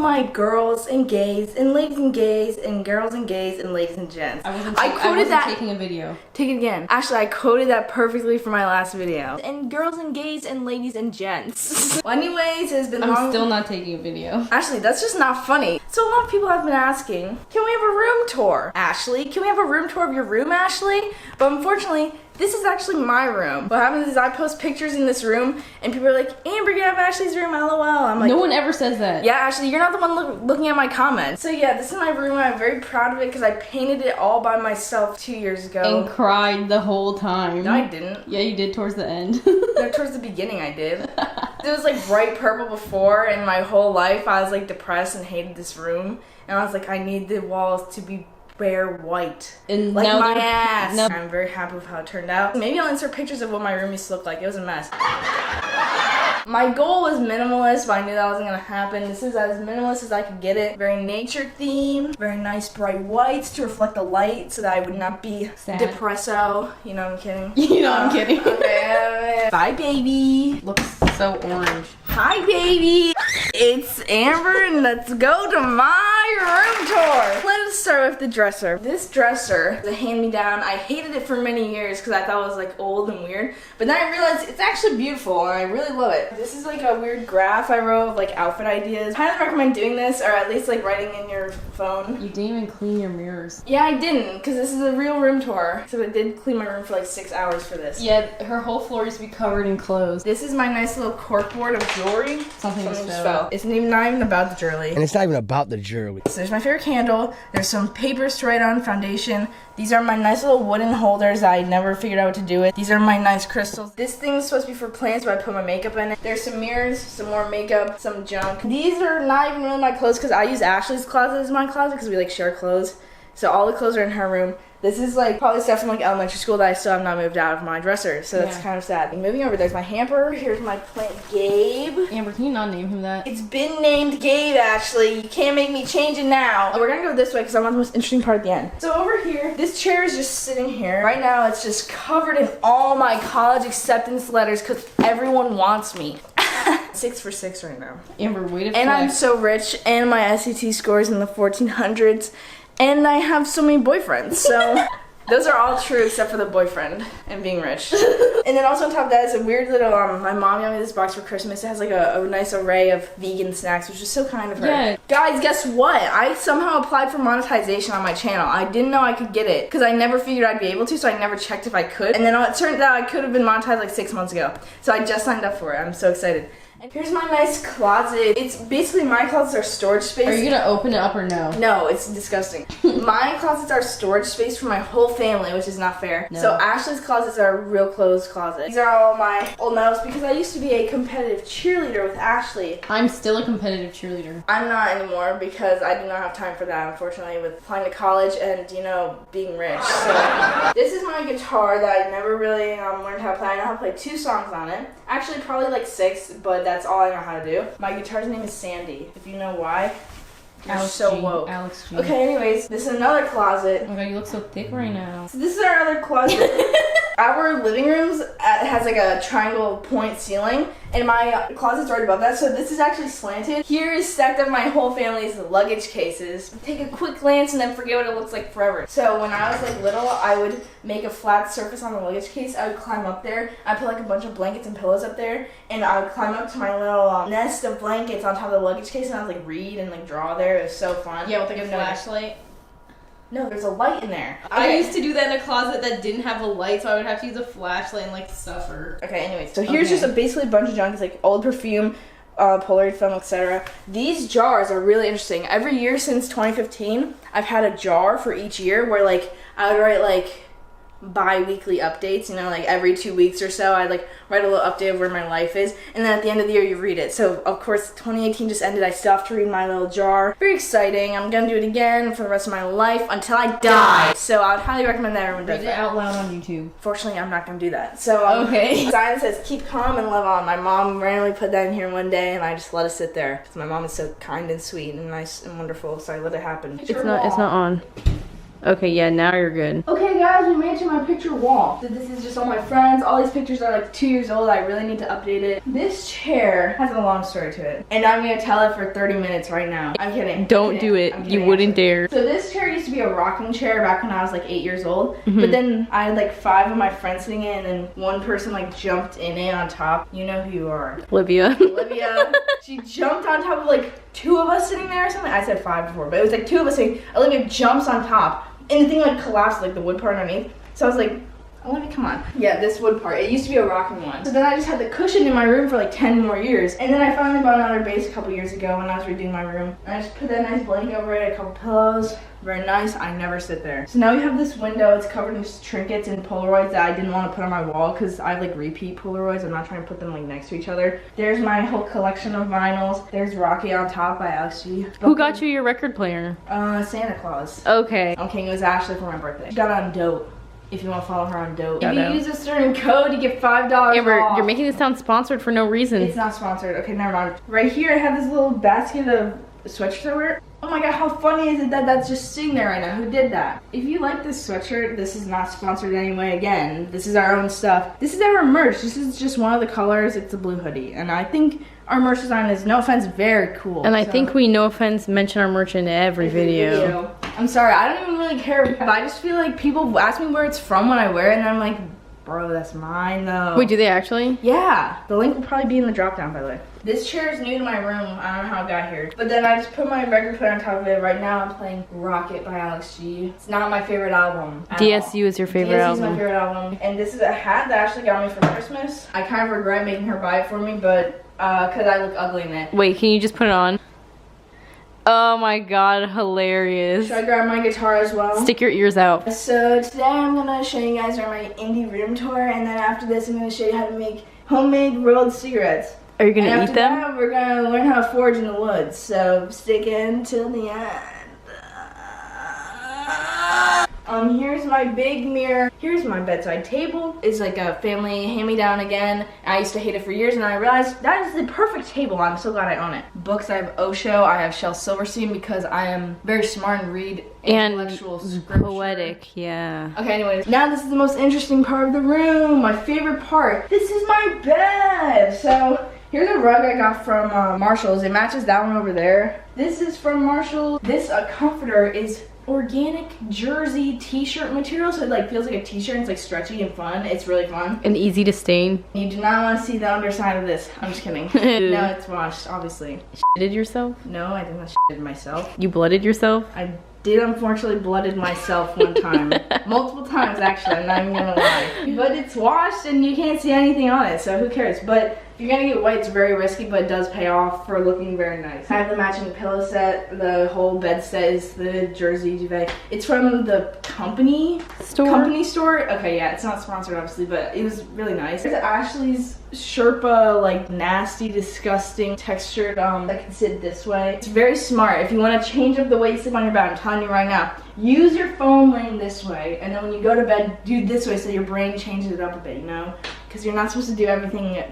my girls and gays and ladies and gays and girls and gays and ladies and gents. I wasn't taking a video. Take it again. Actually, I quoted that perfectly for my last video. And girls and gays and ladies and gents. Well, anyways, it's been long. I'm still not taking a video. Ashley, that's just not funny. So a lot of people have been asking, can we have a room tour? Ashley, can we have a room tour of your room, Ashley? But unfortunately, this is actually my room. What happens is I post pictures in this room and people are like, Amber, you have Ashley's room, LOL. I'm like, no one ever says that. Yeah, Ashley, you're not the one looking at my comments. So yeah, this is my room. I'm very proud of it because I painted it all by myself 2 years ago. And cried the whole time. No, I didn't. Yeah, you did towards the end. No, towards the beginning I did. It was like bright purple before, and my whole life I was like depressed and hated this room. And I was like, I need the walls to be bare white. And like now my ass. No. I'm very happy with how it turned out. Maybe I'll insert pictures of what my room used to look like. It was a mess. My goal was minimalist, but I knew that wasn't gonna happen. This is as minimalist as I could get it. Very nature themed, very nice bright whites to reflect the light so that I would not be sad. Depresso. You know I'm kidding. You know I'm kidding. Okay. Bye, baby. Looks so orange. Hi, baby. It's Amber, and let's go to my room tour. Let us start with the dresser. This dresser is a hand-me-down. I hated it for many years because I thought it was like old and weird, but then I realized it's actually beautiful and I really love it. This is like a weird graph I wrote of like outfit ideas. I highly recommend doing this, or at least like writing in your phone. You didn't even clean your mirrors. Yeah, I didn't, because this is a real room tour. So I did clean my room for like 6 hours for this. Yeah, her whole floor used to be covered in clothes. This is my nice little corkboard of jewelry. Something just fell. It's not even about the jewelry. And it's not even about the jewelry. So there's my favorite candle. There's some papers to write on, foundation. These are my nice little wooden holders that I never figured out what to do with. These are my nice crystals. This thing is supposed to be for plants, but I put my makeup in it. There's some mirrors, some more makeup, some junk. These are not even really my clothes because I use Ashley's closet as my closet because we like share clothes. So all the clothes are in her room. This is like probably stuff from like elementary school that I still have not moved out of my dresser, so that's kind of sad. Moving over, there's my hamper. Here's my plant, Gabe. Amber, can you not name him that? It's been named Gabe, Ashley. You can't make me change it now. We're gonna go this way because I want the most interesting part at the end. So over here, this chair is just sitting here. Right now, it's just covered in all my college acceptance letters because everyone wants me. 6 for 6 right now. Amber, way to flex. And I'm so rich, and my SAT scores in the 1400s. And I have so many boyfriends, so those are all true except for the boyfriend and being rich. And then also on top of that is a weird little, my mom got me this box for Christmas. It has like a nice array of vegan snacks, which is so kind of her. Yeah. Guys, guess what? I somehow applied for monetization on my channel. I didn't know I could get it because I never figured I'd be able to, so I never checked if I could. And then it turned out I could have been monetized like 6 months ago. So I just signed up for it. I'm so excited. And here's my nice closet. It's basically my closets are storage space. Are you gonna open it up or no? No, it's disgusting. My closets are storage space for my whole family, which is not fair. No. So Ashley's closets are a real clothes closet. These are all my old medals because I used to be a competitive cheerleader with Ashley. I'm still a competitive cheerleader. I'm not anymore because I do not have time for that, unfortunately, with applying to college and, you know, being rich. So this is my guitar that I never really learned how to play. I know how to play 2 songs on it. Actually, probably like 6, but that's all I know how to do. My guitar's name is Sandy. If you know why, you're so woke. Alex G. Okay, anyways, this is another closet. Oh my god, you look so thick right now. So this is our other closet. Our living rooms has like a triangle point ceiling, and my closet's right above that, so this is actually slanted. Here is stacked up my whole family's luggage cases. Take a quick glance and then forget what it looks like forever. So when I was like little, I would make a flat surface on the luggage case. I would climb up there. I'd put like a bunch of blankets and pillows up there, and I would climb up to my little nest of blankets on top of the luggage case, and I would like read and like draw there. It was so fun. Yeah, with like a flashlight. No, there's a light in there. I used to do that in a closet that didn't have a light, so I would have to use a flashlight and like suffer. Okay, anyways, so here's just basically a bunch of junk. It's like old perfume, Polaroid film, etc. These jars are really interesting. Every year since 2015, I've had a jar for each year where like I would write like bi-weekly updates, you know, like every 2 weeks or so I'd like write a little update of where my life is, and then at the end of the year you read it. So of course 2018 just ended. I still have to read my little jar. Very exciting. I'm gonna do it again for the rest of my life until I die. So I would highly recommend that everyone does Read it that. out loud on YouTube. Fortunately, I'm not gonna do that. So okay. The sign says keep calm and live on. My mom randomly put that in here one day, and I just let it sit there because my mom is so kind and sweet and nice and wonderful, so I let it happen. It's not on. Okay, yeah, now you're good. Okay guys, we made it to my picture wall. So this is just all my friends. All these pictures are like 2 years old. I really need to update it. This chair has a long story to it. And I'm gonna tell it for 30 minutes right now. I'm kidding. Don't do it. You wouldn't dare. So this chair used to be a rocking chair back when I was like 8 years old. But then I had like 5 of my friends sitting in, and then one person like jumped in it on top. You know who you are. Olivia. Olivia. She jumped on top of like 2 of us sitting there or something. I said 5 before, but it was like 2 of us sitting. Olivia jumps on top, and the thing like collapsed, like the wood part underneath. So I was like, Olivia, come on. Yeah, this wood part. It used to be a rocking one. So then I just had the cushion in my room for like 10 more years. And then I finally bought another base a couple years ago when I was redoing my room. And I just put that nice blanket over it, a couple pillows. Very nice. I never sit there. So now we have this window. It's covered in just trinkets and Polaroids that I didn't want to put on my wall because I have like repeat Polaroids. I'm not trying to put them like next to each other. There's my whole collection of vinyls. There's Rocky on Top by Alex G. Who got you your record player? Santa Claus. Okay. Okay, it was Ashley for my birthday. She got it on Dope. If you want to follow her on Dope. If you use a certain code, you get $5 off. You're making this sound sponsored for no reason. It's not sponsored. Okay, never mind. Right here, I have this little basket of sweatshirts I wear. Oh my god, how funny is it that that's just sitting there right now? Who did that? If you like this sweatshirt, this is not sponsored anyway. Again, this is our own stuff. This is our merch. This is just one of the colors. It's a blue hoodie. And I think our merch design is, no offense, very cool. And I think we, no offense, mention our merch in every video. I'm sorry, I don't even really care. But I just feel like people ask me where it's from when I wear it, and I'm like, bro, that's mine though. Wait, do they actually? Yeah. The link will probably be in the drop down, by the way. This chair is new to my room. I don't know how it got here. But then I just put my record player on top of it. Right now I'm playing Rocket by Alex G. It's not my favorite album. DSU is your favorite album. DSU is my favorite album. And this is a hat that Ashley got me for Christmas. I kind of regret making her buy it for me, but because I look ugly in it. Wait, can you just put it on? Oh my god, hilarious. Should I grab my guitar as well? Stick your ears out. So today I'm going to show you guys my indie room tour, and then after this I'm going to show you how to make homemade rolled cigarettes. Are you going to eat After them? that, we're going to learn how to forge in the woods, so stick in till the end. Here's my big mirror. Here's my bedside table. It's like a family hand-me-down again. I used to hate it for years, and I realized that is the perfect table. I'm so glad I own it. Books, I have Osho. I have Shel Silverstein because I am very smart and read intellectual scripture. Poetic, yeah. Okay, anyways, now this is the most interesting part of the room. My favorite part. This is my bed. So here's a rug I got from Marshall's. It matches that one over there. This is from Marshall's. This comforter is organic jersey t-shirt material, so it like feels like a t-shirt. It's like stretchy and fun. It's really fun and easy to stain. You do not want to see the underside of this. I'm just kidding. No, it's washed, obviously. Shitted yourself? No, I did not shit myself. You blooded yourself? I did unfortunately blooded myself one time. Multiple times actually, I'm not even gonna lie. But it's washed and you can't see anything on it, so who cares? But if you're gonna get white, it's very risky, but it does pay off for looking very nice. I have the matching pillow set. The whole bed set is the jersey duvet. It's from the company store. Okay, yeah, it's not sponsored obviously, but it was really nice. There's Ashley's Sherpa, like nasty, disgusting textured that can sit this way. It's very smart. If you want to change up the way you sleep on your bed, I'm telling you right now, use your phone laying this way, and then when you go to bed, do this way so your brain changes it up a bit, you know? Because you're not supposed to do everything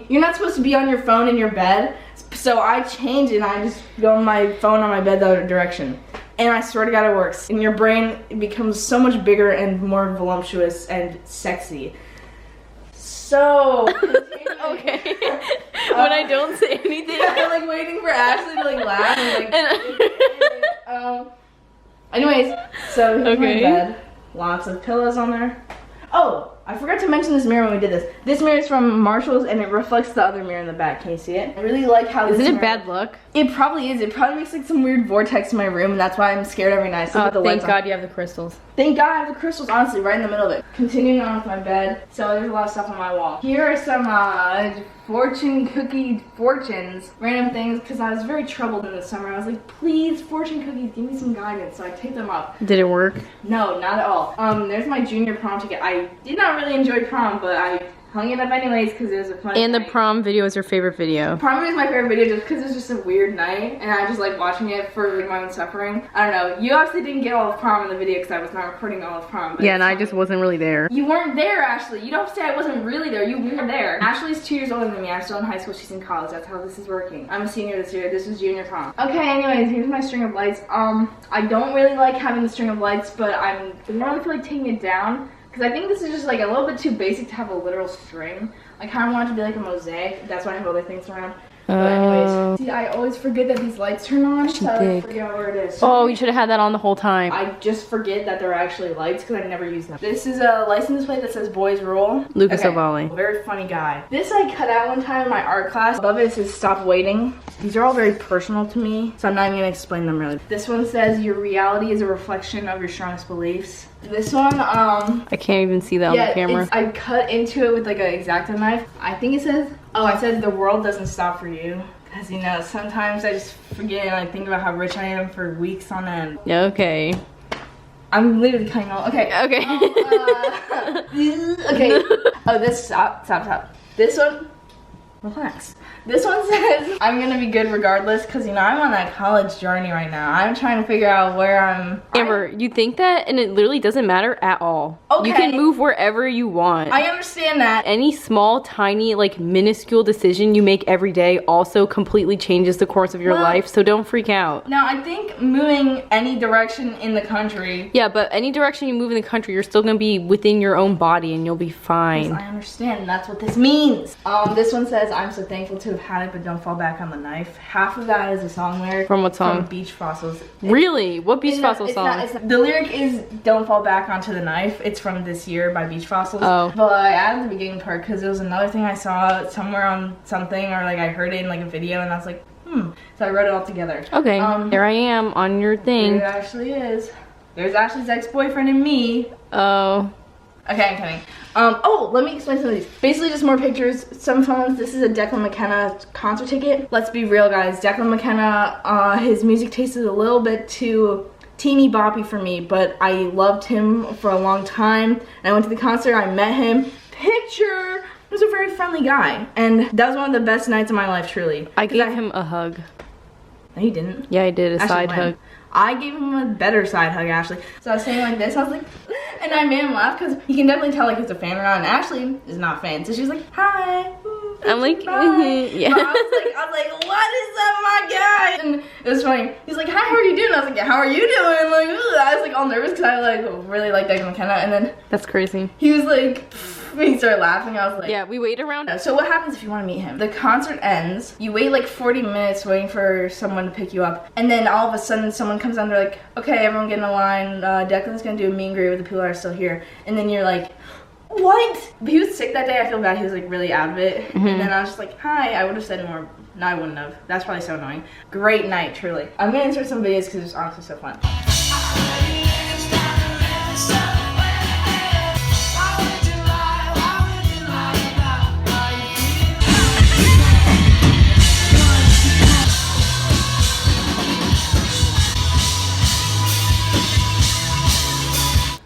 you're not supposed to be on your phone in your bed. So I change it and I just go on my phone on my bed the other direction. And I swear to God it works. And your brain becomes so much bigger and more voluptuous and sexy. So, okay. When I don't say anything, I'm like waiting for Ashley to like laugh and like. Anyways, so here's my bed. Lots of pillows on there. Oh, I forgot to mention this mirror when we did this. This mirror is from Marshall's and it reflects the other mirror in the back. Can you see it? I really like how this Isn't it bad luck? It probably is. It probably makes like some weird vortex in my room, and that's why I'm scared every night. So thank God you have the crystals. Thank God I have the crystals, honestly, right in the middle of it. Continuing on with my bed. So there's a lot of stuff on my wall. Here are some fortune cookie fortunes, random things, because I was very troubled in the summer. I was like, please, fortune cookies, give me some guidance. So I taped them up. Did it work? No, not at all. There's my junior prom ticket. I did not not really enjoy prom, but I hung it up anyways because it was a fun And the night. prom video is your favorite video. Prom is my favorite video just because it's just a weird night and I just like watching it for like, my own suffering. I don't know. You obviously didn't get all of prom in the video because I was not recording all of prom. But Yeah, and I just wasn't really there. You weren't there, Ashley. You don't say I wasn't really there. You were there. Ashley's 2 years older than me. I'm still in high school. She's in college. That's how this is working. I'm a senior this year. This is junior prom. Okay, anyways, here's my string of lights. I don't really like having the string of lights, but I really feel like taking it down because I think this is just like a little bit too basic to have a literal string. I kind of want it to be like a mosaic. That's why I have other things around. But anyways, see, I always forget that these lights turn on, so I forget where it is. Oh, you should have had that on the whole time. I just forget that they're actually lights because I never use them. This is a license plate that says Boys Rule. Lucas O'Bally. Very funny guy. This I cut out one time in my art class. Above it says Stop Waiting. These are all very personal to me, so I'm not even gonna explain them really. This one says your reality is a reflection of your strongest beliefs. This one, I can't even see that on the camera. I cut into it with like an X-Acto knife. I think it says, I said the world doesn't stop for you. Because, you know, sometimes I just forget and I think about how rich I am for weeks on end. Yeah, okay. I'm literally cutting all, okay. Okay. Okay. Oh, this, stop. This one, relax. This one says, I'm gonna be good regardless, because, you know, I'm on that college journey right now. I'm trying to figure out where Amber, you think that, and it literally doesn't matter at all. Okay. You can move wherever you want. I understand that. Any small, tiny, like, minuscule decision you make every day also completely changes the course of your life, so don't freak out. Now, I think moving any direction in the country. Yeah, but any direction you move in the country, you're still gonna be within your own body, and you'll be fine. I understand, and that's what this means. This one says, I'm so thankful to have had it, but don't fall back on the knife. Half of that is a song lyric. From what song? From Beach Fossils. Really? What Beach Fossils song? The lyric is don't fall back onto the knife. It's from This Year by Beach Fossils. Oh. But I added the beginning part because it was another thing I saw somewhere on something, or like I heard it in like a video and I was like, so I wrote it all together. Okay, there I am on your thing. There it actually is. There's Ashley's ex-boyfriend and me. Oh. Okay, I'm kidding. Let me explain some of these. Basically just more pictures, some phones. This is a Declan McKenna concert ticket. Let's be real, guys. Declan McKenna, his music taste is a little bit too teeny boppy for me, but I loved him for a long time. And I went to the concert, I met him. Picture! He was a very friendly guy. And that was one of the best nights of my life, truly. I gave him a hug. No, you didn't. Yeah, I did, a side hug. I gave him a better side hug, Ashley. So I was saying like this, I was like, and I made him laugh because you can definitely tell like he's a fan or not, and Ashley is not a fan. So she was like, hi. I'm like, yeah. I was like, what is up, my guy? And it was funny. He's like, hi, how are you doing? I was like, yeah, how are you doing? Like, I was like all nervous because I like really like Declan McKenna, and then that's crazy. he was like, he started laughing. I was like, yeah, we wait around. So what happens if you want to meet him? The concert ends. You wait like 40 minutes waiting for someone to pick you up, and then all of a sudden someone comes down. They're like, okay, everyone get in a line. Declan's gonna do a meet and greet with the people that are still here, and then you're like, what? But he was sick that day. I feel bad. He was like really out of it. And then I was just like, hi. I would have said more. No, I wouldn't have. That's probably so annoying. Great night, truly. I'm gonna insert some videos because it's honestly so fun.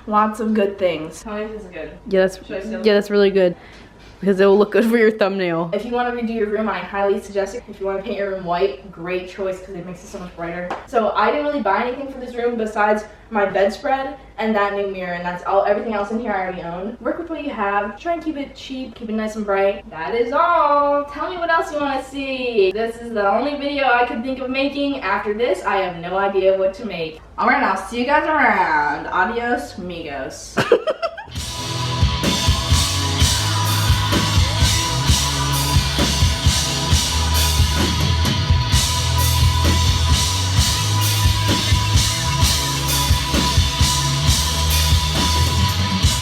Lots of good things. Tell me if this is good. Yeah, that's really good. Because it will look good for your thumbnail. If you want to redo your room, I highly suggest it. If you want to paint your room white, great choice because it makes it so much brighter. So I didn't really buy anything for this room besides my bedspread and that new mirror, and that's all. Everything else in here I already own. Work with what you have. Try and keep it cheap, keep it nice and bright. That is all. Tell me what else you want to see. This is the only video I could think of making. After this, I have no idea what to make. Alright, I'll see you guys around. Adios, amigos.